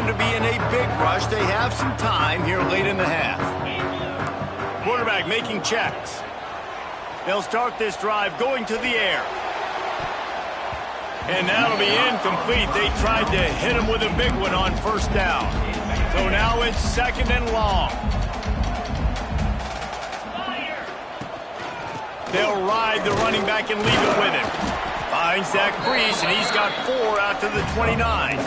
to be in a big rush. They have some time here late in the half. Quarterback making checks. They'll start this drive going to the air. And that'll be incomplete. They tried to hit him with a big one on first down. So now it's second and long. They'll ride the running back and leave it with him. Finds that crease, and he's got 4 out to the 29.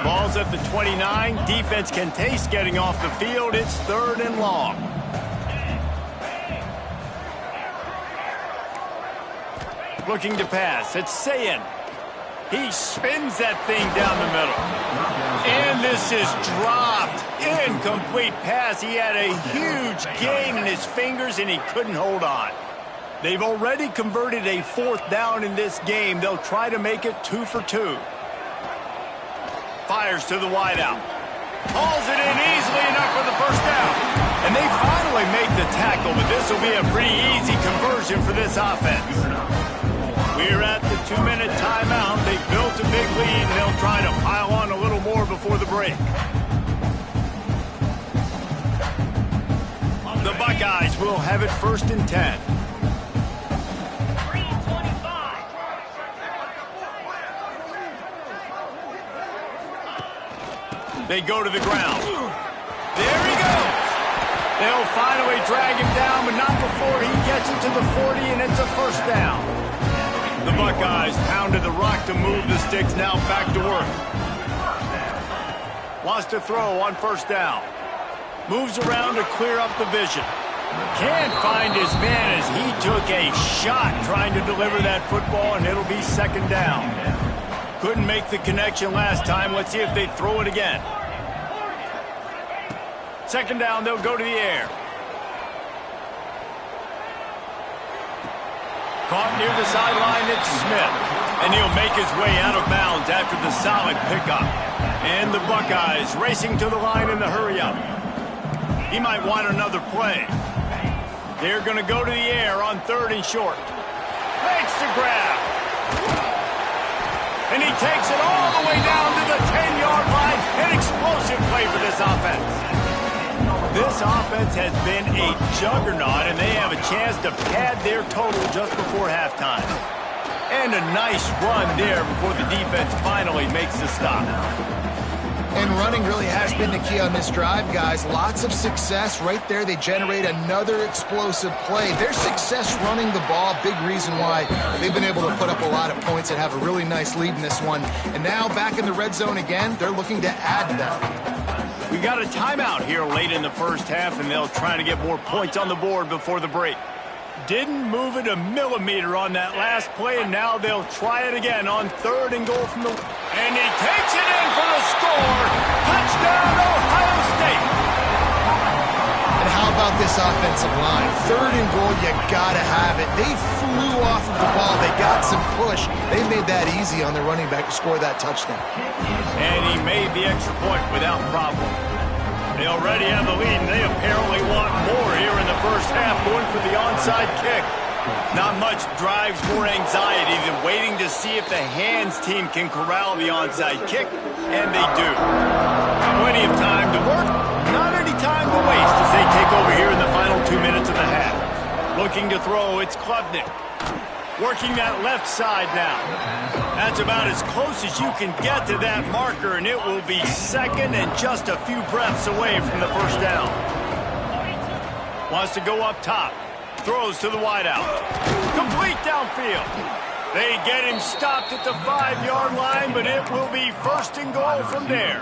Ball's at the 29. Defense can taste getting off the field. It's third and long. Looking to pass. It's Sayin. He spins that thing down the middle. And this is dropped. Incomplete pass. He had a huge gain in his fingers, and he couldn't hold on. They've already converted a 4th down in this game. They'll try to make it 2 for 2. Fires to the wideout. Hauls it in easily enough for the first down. And they finally make the tackle, but this will be a pretty easy conversion for this offense. We're at the 2-minute timeout. They've built a big lead, and they'll try to pile on a little more before the break. The Buckeyes will have it 1st and 10. They go to the ground. There he goes. They'll finally drag him down, but not before he gets it to the 40, and it's a first down. The Buckeyes pounded the rock to move the sticks, now back to work. Wants to throw on first down. Moves around to clear up the vision. Can't find his man as he took a shot trying to deliver that football, and it'll be second down. Couldn't make the connection last time. Let's see if they throw it again. Second down, they'll go to the air. Caught near the sideline, it's Smith. And he'll make his way out of bounds after the solid pickup. And the Buckeyes racing to the line in the hurry-up. He might want another play. They're going to go to the air on 3rd and short. Makes the grab. And he takes it all the way down to the 10-yard line. An explosive play for this offense. This offense has been a juggernaut, and they have a chance to pad their total just before halftime. And a nice run there before the defense finally makes the stop. And running really has been the key on this drive, guys. Lots of success right there. They generate another explosive play. Their success running the ball, big reason why they've been able to put up a lot of points and have a really nice lead in this one. And now back in the red zone again, they're looking to add to that. We got a timeout here late in the first half, and they'll try to get more points on the board before the break. Didn't move it a millimeter on that last play, and now they'll try it again on 3rd and goal from the... And he takes it in for the score. Touchdown, Ohio State. And how about this offensive line? 3rd and goal, you gotta have it. They flew off of the ball. They got some push. They made that easy on their running back to score that touchdown. And he made the extra point without problem. They already have the lead, and they apparently want more here in the first half, going for the onside kick. Not much drives more anxiety than waiting to see if the hands team can corral the onside kick, and they do. Plenty of time to work, not any time to waste as they take over here in the final 2 minutes of the half. Looking to throw, it's Klubnik. Working that left side now. That's about as close as you can get to that marker, and it will be second and just a few breaths away from the first down. Wants to go up top. Throws to the wideout. Complete downfield. They get him stopped at the 5-yard line, but it will be 1st and goal from there.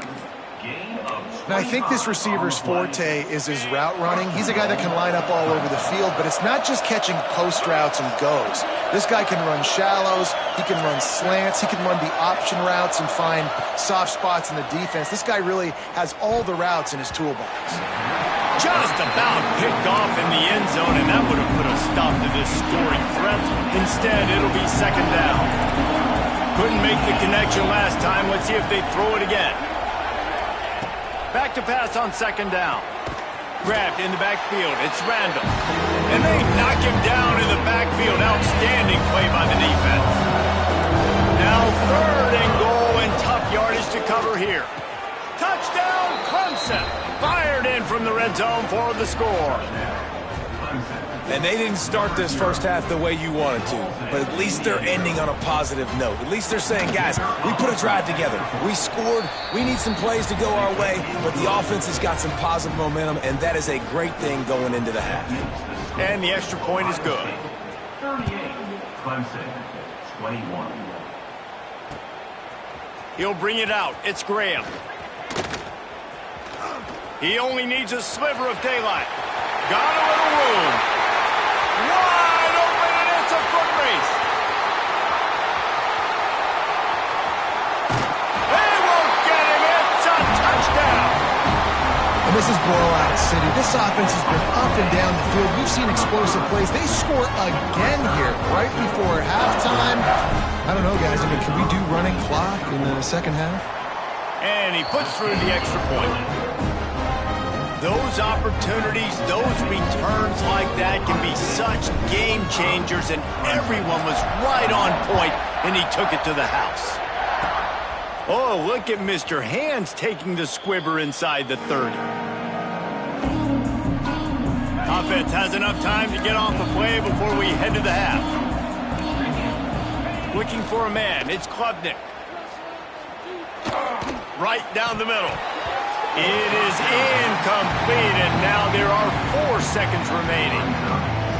Now, I think this receiver's forte is his route running. He's a guy that can line up all over the field, but it's not just catching post routes and goes. This guy can run shallows, he can run slants, he can run the option routes and find soft spots in the defense. This guy really has all the routes in his toolbox. Just about picked off in the end zone, and that would have put a stop to this scoring threat. Instead, it'll be second down. Couldn't make the connection last time. Let's see if they throw it again. Back to pass on second down. Grabbed in the backfield. It's Randall. And they knock him down in the backfield. Outstanding play by the defense. Now 3rd and goal, and tough yardage to cover here. Touchdown, Clemson. Fired in from the red zone for the score. And they didn't start this first half the way you wanted to, but at least they're ending on a positive note. At least they're saying, guys, we put a drive together. We scored. We need some plays to go our way, but the offense has got some positive momentum, and that is a great thing going into the half. And the extra point is good. 38, Clemson, 21. He'll bring it out. It's Graham. He only needs a sliver of daylight. Got a little room. Wide open, and it's a foot race. They won't get him. It's a touchdown. And this is blowout city. This offense has been up and down the field. We've seen explosive plays. They score again here right before halftime. I don't know, guys. I mean, can we do running clock in the second half? And he puts through the extra point. Those opportunities, those returns like that can be such game changers, and everyone was right on point, and he took it to the house. Oh, look at Mr. Hands taking the squibber inside the 30. Offense has enough time to get off the play before we head to the half. Looking for a man, it's Klubnik. Right down the middle. It is incomplete, and now there are 4 seconds remaining.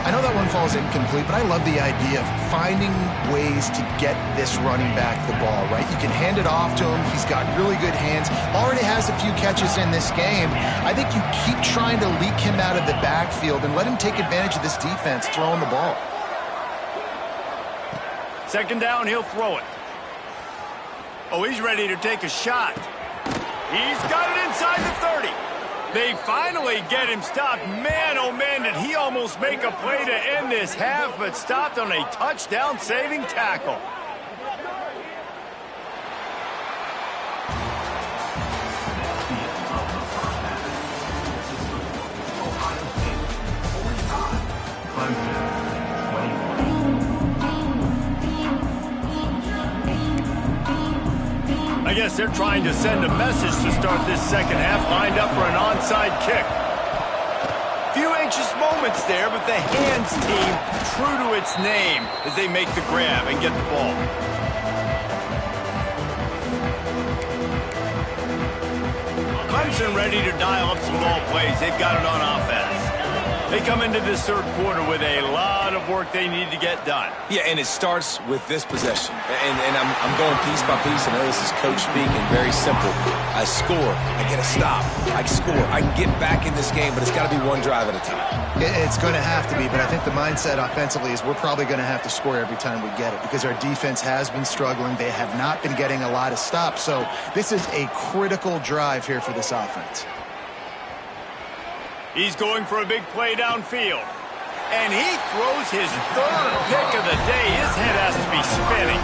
I know that one falls incomplete, but I love the idea of finding ways to get this running back the ball, right? You can hand it off to him. He's got really good hands. Already has a few catches in this game. I think you keep trying to leak him out of the backfield and let him take advantage of this defense throwing the ball. Second down, he'll throw it. Oh, he's ready to take a shot. He's got it inside the 30. They finally get him stopped. Man, oh man, did he almost make a play to end this half, but stopped on a touchdown-saving tackle. I guess they're trying to send a message to start this second half, lined up for an onside kick. Few anxious moments there, but the Hands team true to its name as they make the grab and get the ball. Clemson ready to dial up some ball plays. They've got it on offense. They come into this third quarter with a lot of work they need to get done. Yeah, and it starts with this possession. And I'm going piece by piece. I know this is coach speaking, very simple. I score. I get a stop. I score. I can get back in this game, but it's got to be one drive at a time. It's going to have to be, but I think the mindset offensively is we're probably going to have to score every time we get it because our defense has been struggling. They have not been getting a lot of stops. So this is a critical drive here for this offense. He's going for a big play downfield. And he throws his third pick of the day. His head has to be spinning.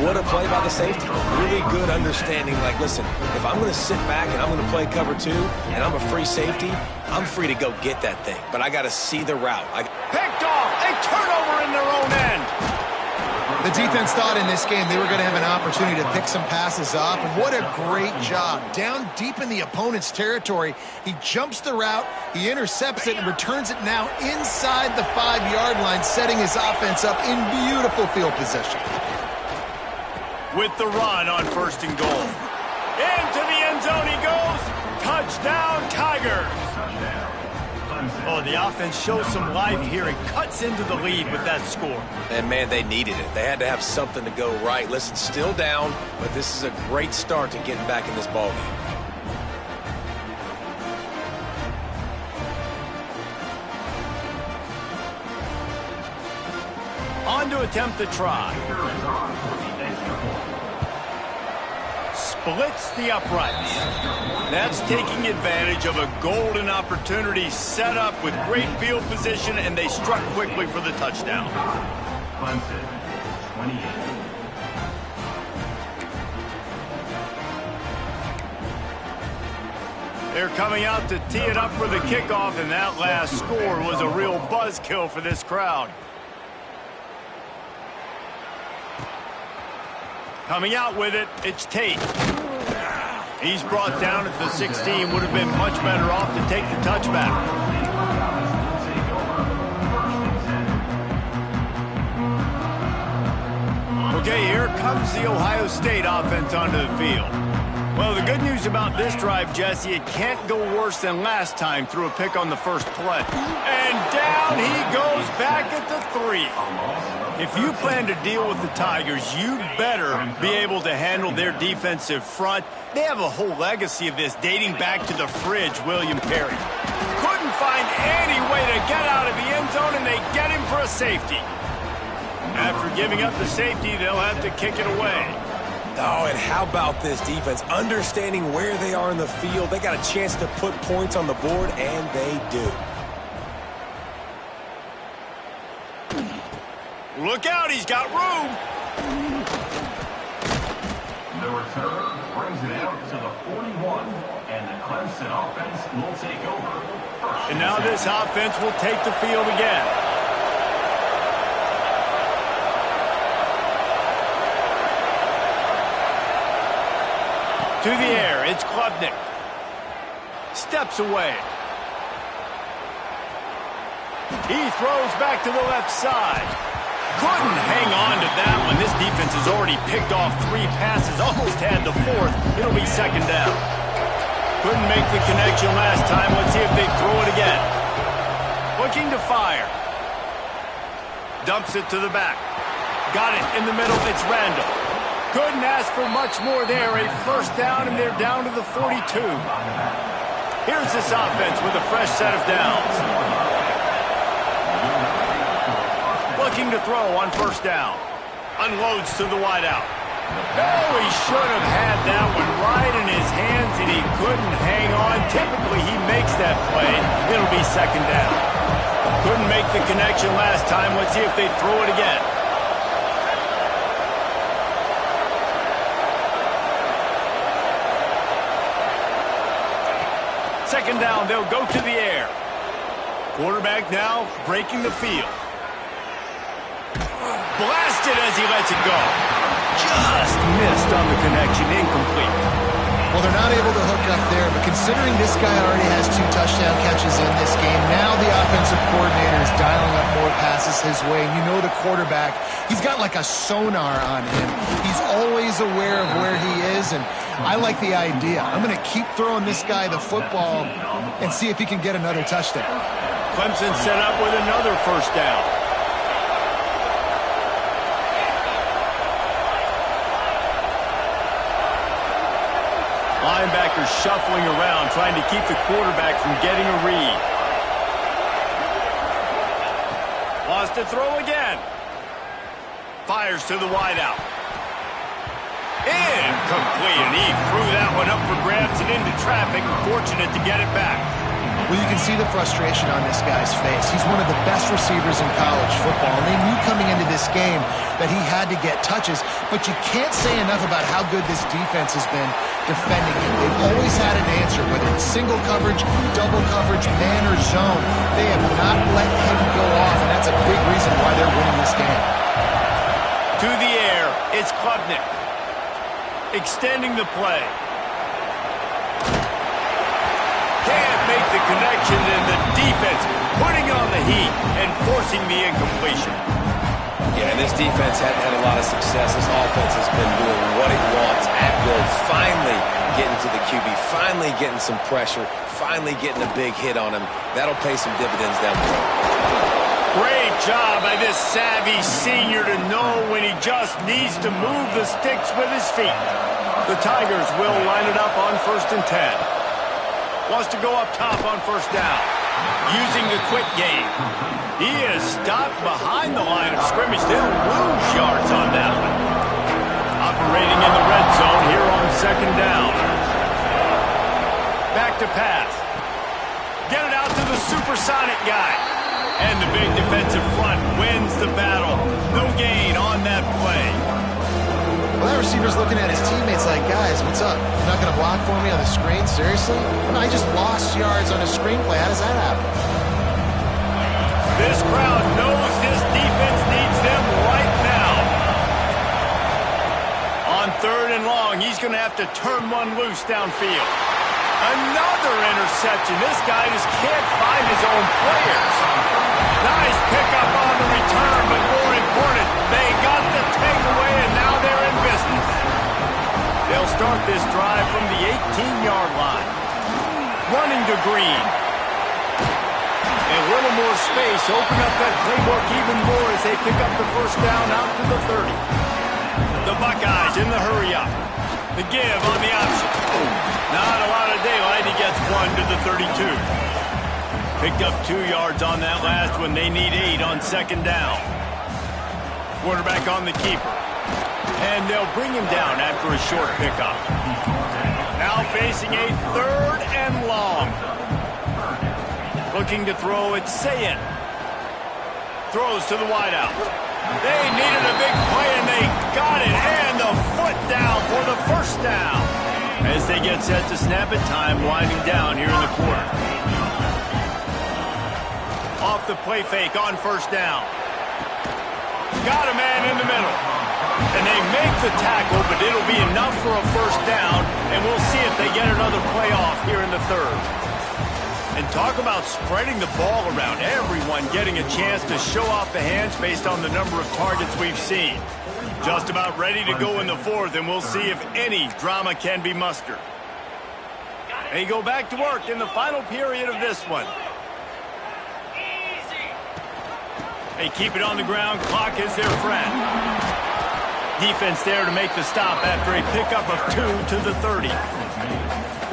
What a play by the safety. Really good understanding. Like, listen, if I'm going to sit back and I'm going to play cover 2 and I'm a free safety, I'm free to go get that thing. But I got to see the route. Picked off. A turnover in their own end. The defense thought in this game they were going to have an opportunity to pick some passes off, and what a great job. Down deep in the opponent's territory, he jumps the route, he intercepts it, and returns it now inside the 5-yard line, setting his offense up in beautiful field position. With the run on 1st and goal. Into the end zone he goes. Touchdown, Tigers. Oh, the offense shows some life here and cuts into the lead with that score. And, man, they needed it. They had to have something to go right. Listen, still down, but this is a great start to getting back in this ballgame. On to attempt the try. Splits the uprights. That's taking advantage of a golden opportunity set up with great field position, and they struck quickly for the touchdown. Clemson, 28. They're coming out to tee it up for the kickoff, and that last score was a real buzzkill for this crowd. Coming out with it, it's Tate. He's brought down at the 16. Would have been much better off to take the touchback. Okay, here comes the Ohio State offense onto the field. Well, the good news about this drive, Jesse, it can't go worse than last time through a pick on the first play. And down he goes back at the 3. If you plan to deal with the Tigers, you better be able to handle their defensive front. They have a whole legacy of this dating back to the fridge, William Perry. Couldn't find any way to get out of the end zone, and they get him for a safety. After giving up the safety, they'll have to kick it away. Oh, and how about this defense? Understanding where they are in the field. They got a chance to put points on the board, and they do. Look out, he's got room. The return brings it out to the 41, and the Clemson offense will take over. And now this offense will take the field again. To the air, it's Klubnik. Steps away. He throws back to the left side. Couldn't hang on to that one. This defense has already picked off 3 passes, almost had the 4th. It'll be second down. Couldn't make the connection last time. Let's see if they throw it again. Looking to fire. Dumps it to the back. Got it in the middle. It's Randall. Couldn't ask for much more there. A first down, and they're down to the 42. Here's this offense with a fresh set of downs. Looking to throw on first down. Unloads to the wideout. Oh, he should have had that one right in his hands, and he couldn't hang on. Typically, he makes that play. It'll be second down. Couldn't make the connection last time. Let's see if they throw it again. Second down, they'll go to the air. Quarterback now breaking the field. Blasted as he lets it go. Just missed on the connection, incomplete. Well, they're not able to hook up there, but considering this guy already has 2 touchdown catches in this game, now the offensive coordinator is dialing up more passes his way. And you know the quarterback, he's got like a sonar on him. He's always aware of where he is, and I like the idea. I'm going to keep throwing this guy the football and see if he can get another touchdown. Clemson set up with another first down. Linebackers shuffling around, trying to keep the quarterback from getting a read. Wants to throw again. Fires to the wideout. Incomplete, and he threw that one up for grabs and into traffic. Fortunate to get it back. Well, you can see the frustration on this guy's face. He's one of the best receivers in college football, and they knew coming into this game that he had to get touches, but you can't say enough about how good this defense has been defending him. They've always had an answer, whether it's single coverage, double coverage, man or zone. They have not let him go off, and that's a big reason why they're winning this game. To the air, it's Klubnik. Extending the play. Can't make the connection, and the defense putting on the heat and forcing the incompletion. Yeah, this defense hadn't had a lot of success. This offense has been doing what it wants at will. Finally getting to the QB, finally getting some pressure, finally getting a big hit on him. That'll pay some dividends down the road. Great job by this savvy senior to know when he just needs to move the sticks with his feet. The Tigers will line it up on 1st and 10. Wants to go up top on first down. Using the quick game. He is stopped behind the line of scrimmage. They'll lose yards on that one. Operating in the red zone here on second down. Back to pass. Get it out to the supersonic guy. And the big defensive front wins the battle. No gain on that play. Well, that receiver's looking at his teammates like, guys, what's up? You're not going to block for me on the screen? Seriously? No, I just lost yards on a screenplay. How does that happen? This crowd knows this defense needs them right now. On 3rd and long, he's going going to have to turn one loose downfield. Another interception. This guy just can't find his own players. Nice pickup on the return, but more important, they got the takeaway, and now they're in business. They'll start this drive from the 18-yard line. Running to Green. A little more space. Open up that playbook even more as they pick up the first down out to the 30. The Buckeyes in the hurry-up. The give on the option. Not a lot of daylight. He gets one to the 32. Picked up 2 yards on that last one. They need 8 on second down. Quarterback on the keeper. And they'll bring him down after a short pickup. Now facing a 3rd and long. Looking to throw, it's Sayin. Throws to the wideout. They needed a big play, and they got it. And the foot down for the first down. As they get set to snap it, time winding down here in the quarter. Off the play fake on first down. Got a man in the middle. And they make the tackle, but it'll be enough for a first down. And we'll see if they get another play off here in the 3rd. And talk about spreading the ball around. Everyone getting a chance to show off the hands based on the number of targets we've seen. Just about ready to go in the 4th, and we'll see if any drama can be mustered. They go back to work in the final period of this one. They keep it on the ground. Clock is their friend. Defense there to make the stop after a pickup of 2 to the 30.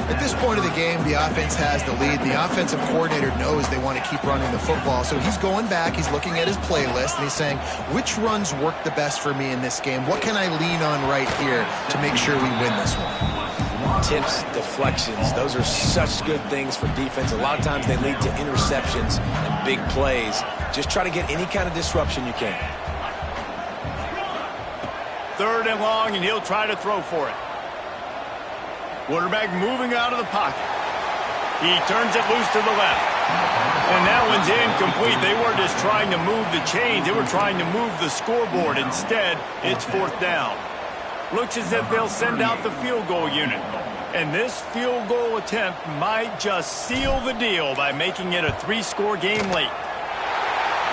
At this point of the game, the offense has the lead. The offensive coordinator knows they want to keep running the football. So he's going back, he's looking at his playlist, and he's saying, which runs work the best for me in this game? What can I lean on right here to make sure we win this one? Tips, deflections, those are such good things for defense. A lot of times they lead to interceptions and big plays. Just try to get any kind of disruption you can. 3rd and long, and he'll try to throw for it. Quarterback moving out of the pocket. He turns it loose to the left. And that one's incomplete. They weren't just trying to move the chains. They were trying to move the scoreboard. Instead, it's 4th down. Looks as if they'll send out the field goal unit. And this field goal attempt might just seal the deal by making it a 3-score game late.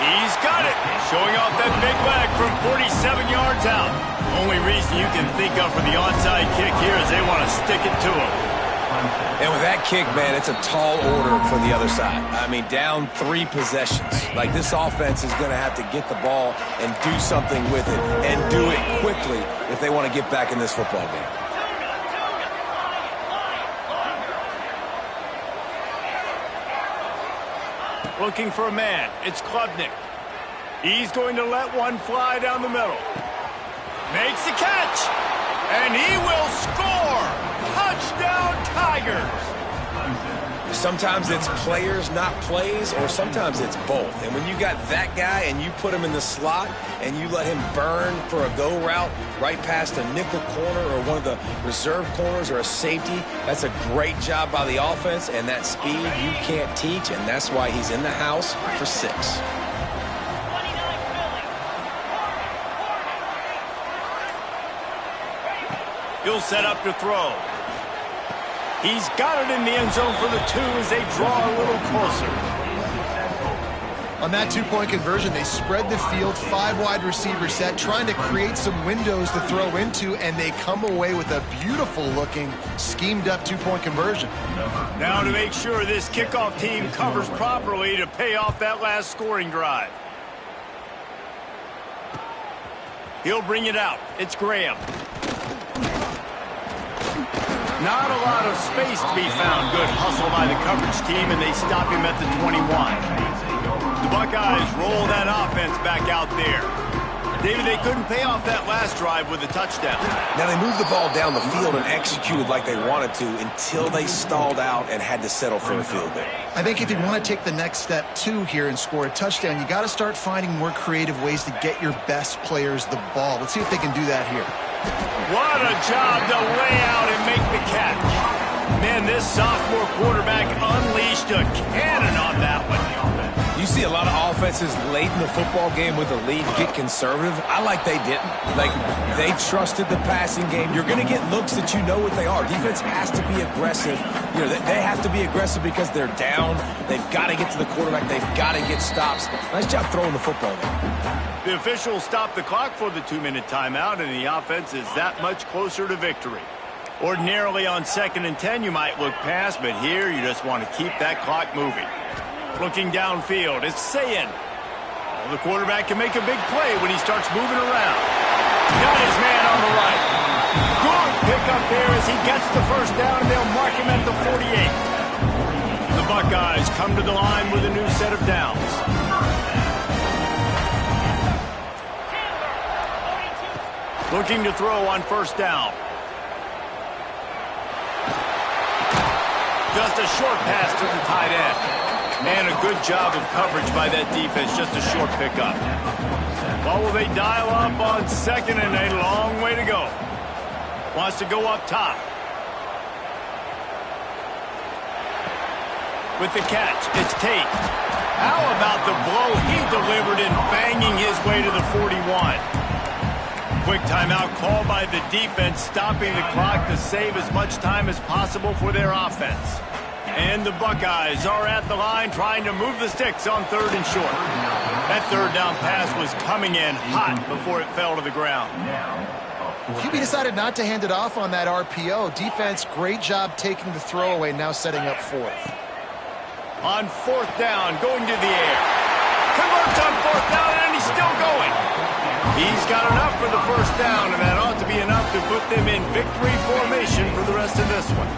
He's got it. Showing off that big leg from 47 yards out. Only reason you can think of for the onside kick here is they want to stick it to him. And with that kick, man, it's a tall order for the other side. I mean, down 3 possessions. Like, this offense is going to have to get the ball and do something with it, and do it quickly if they want to get back in this football game. Looking for a man. It's Klubnik. He's going to let one fly down the middle. Makes the catch. And he will score. Touchdown, Tigers. Sometimes it's players, not plays, or sometimes it's both. And when you got that guy and you put him in the slot and you let him burn for a go route right past a nickel corner or one of the reserve corners or a safety, that's a great job by the offense, and that speed you can't teach, and that's why he's in the house for 6. He'll set up to throw. He's got it in the end zone for the 2 as they draw a little closer. On that 2-point conversion, they spread the field, 5 wide receiver set, trying to create some windows to throw into, and they come away with a beautiful-looking, schemed-up 2-point conversion. Now to make sure this kickoff team covers properly to pay off that last scoring drive. He'll bring it out. It's Graham. Not a lot of space to be found. Good hustle by the coverage team, and they stop him at the 21. The Buckeyes roll that offense back out there. David, they couldn't pay off that last drive with a touchdown. Now, they moved the ball down the field and executed like they wanted to until they stalled out and had to settle for a field goal. I think if you want to take the next step, too, here and score a touchdown, you got to start finding more creative ways to get your best players the ball. Let's see if they can do that here. What a job to lay out and make the catch. Man, this sophomore quarterback unleashed a cannon on that one. You You see a lot of offenses late in the football game with a lead get conservative. I like they didn't. Like, they trusted the passing game. You're going to get looks that you know what they are. Defense has to be aggressive. You know, they have to be aggressive because they're down. They've got to get to the quarterback. They've got to get stops. Nice job throwing the football there. The officials stopped the clock for the 2-minute timeout, and the offense is that much closer to victory. Ordinarily on 2nd and 10, you might look past, but here you just want to keep that clock moving. Looking downfield, it's Sayin. Well, the quarterback can make a big play when he starts moving around. Got his man on the right. Good pickup there as he gets the first down, and they'll mark him at the 48. The Buckeyes come to the line with a new set of downs. Looking to throw on first down. Just a short pass to the tight end. And a good job of coverage by that defense. Just a short pickup. Well, will they dial up on 2nd and a long way to go? Wants to go up top. With the catch, it's Tate. How about the blow he delivered in banging his way to the 41? Quick timeout called by the defense, stopping the clock to save as much time as possible for their offense. And the Buckeyes are at the line trying to move the sticks on 3rd and short. That 3rd down pass was coming in hot before it fell to the ground. QB decided not to hand it off on that RPO. Defense, great job taking the throwaway, now setting up 4th. On 4th down, going to the air. Converts on 4th down, and he's still going. He's got enough for the first down, and that ought to be enough to put them in victory formation for the rest of this one.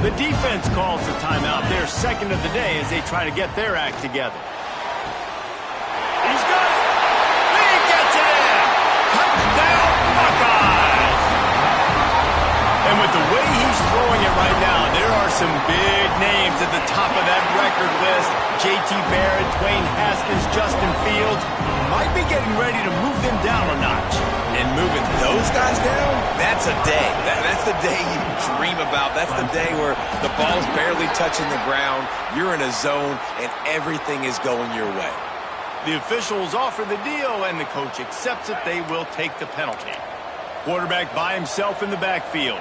The defense calls the timeout, their 2nd of the day, as they try to get their act together. He's got it! He gets it in! Touchdown, Buckeyes! And with the way he's throwing it right now, there are some big names at the top of that record list. J.T. Barrett, Dwayne Haskins, Justin Fields might be getting ready to move them down a notch. And moving those guys down, that's a day. That's the day you dream about. That's the day where the ball's barely touching the ground, you're in a zone, and everything is going your way. The officials offer the deal, and the coach accepts it. They will take the penalty. Quarterback by himself in the backfield.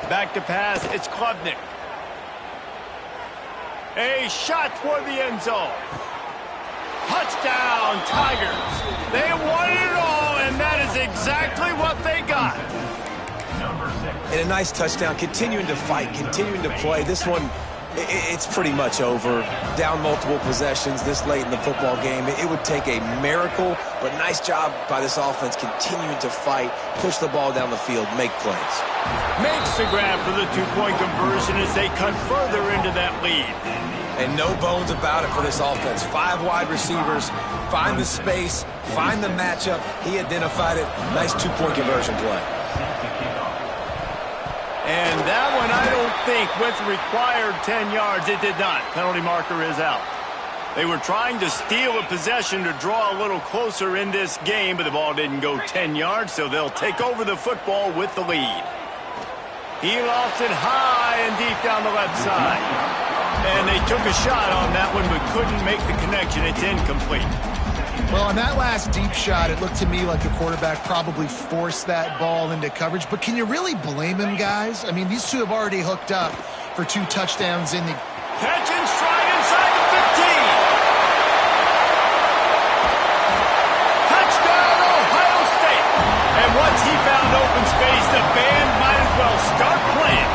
Back to pass, it's Klubnik. A shot toward the end zone. Touchdown, Tigers. They wanted it all, and that is exactly what they got. And a nice touchdown, continuing to fight, continuing to play. This one, it's pretty much over. Down multiple possessions this late in the football game. It would take a miracle, but nice job by this offense continuing to fight, push the ball down the field, make plays. Makes the grab for the two-point conversion as they cut further into that lead. And no bones about it for this offense. 5 wide receivers, find the space, find the matchup. He identified it. Nice two-point conversion play. And that one, I don't think, with required 10 yards. It did not. Penalty marker is out. They were trying to steal a possession to draw a little closer in this game, but the ball didn't go 10 yards, so they'll take over the football with the lead. He lost it high and deep down the left side. And they took a shot on that one, but couldn't make the connection. It's incomplete. Well, on that last deep shot, it looked to me like the quarterback probably forced that ball into coverage. But can you really blame him, guys? I mean, these two have already hooked up for 2 touchdowns in the... Catch and stride inside the 15. Touchdown, Ohio State. And once he found open space, the band might as well start playing.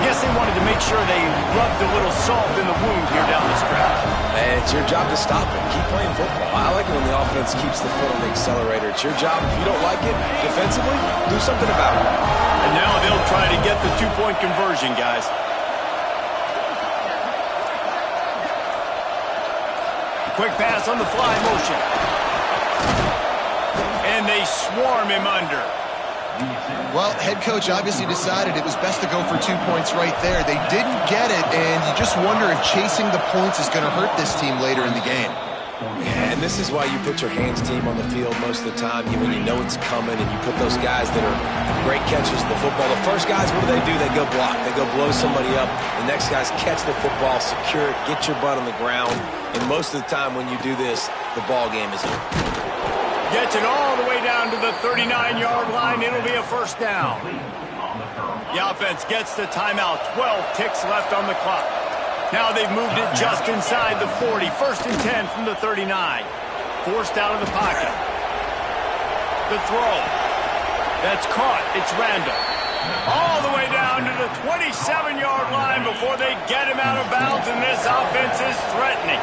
Guess they wanted to make sure they rubbed a little salt in the wound here down the stretch. And it's your job to stop it. Keep playing football. I like it when the offense keeps the foot on the accelerator. It's your job. If you don't like it defensively, do something about it. And now they'll try to get the two-point conversion, guys. Quick pass on the fly motion. And they swarm him under. Well, head coach obviously decided it was best to go for 2 points right there. They didn't get it, and you just wonder if chasing the points is going to hurt this team later in the game. Yeah, and this is why you put your hands team on the field most of the time. When you know it's coming and you put those guys that are great catchers of the football. The first guys, what do? They go block. They go blow somebody up. The next guys catch the football, secure it, get your butt on the ground. And most of the time when you do this, the ball game is over. Gets it all the way down to the 39-yard line. It'll be a first down. The offense gets the timeout. 12 ticks left on the clock. Now they've moved it just inside the 40. First and 10 from the 39. Forced out of the pocket. The throw. That's caught. It's Randall. All the way down to the 27-yard line before they get him out of bounds, and this offense is threatening.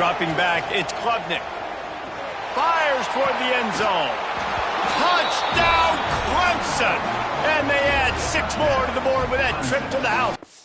Dropping back, it's Klubnik. Fires toward the end zone. Touchdown, Clemson! And they add 6 more to the board with that trip to the house.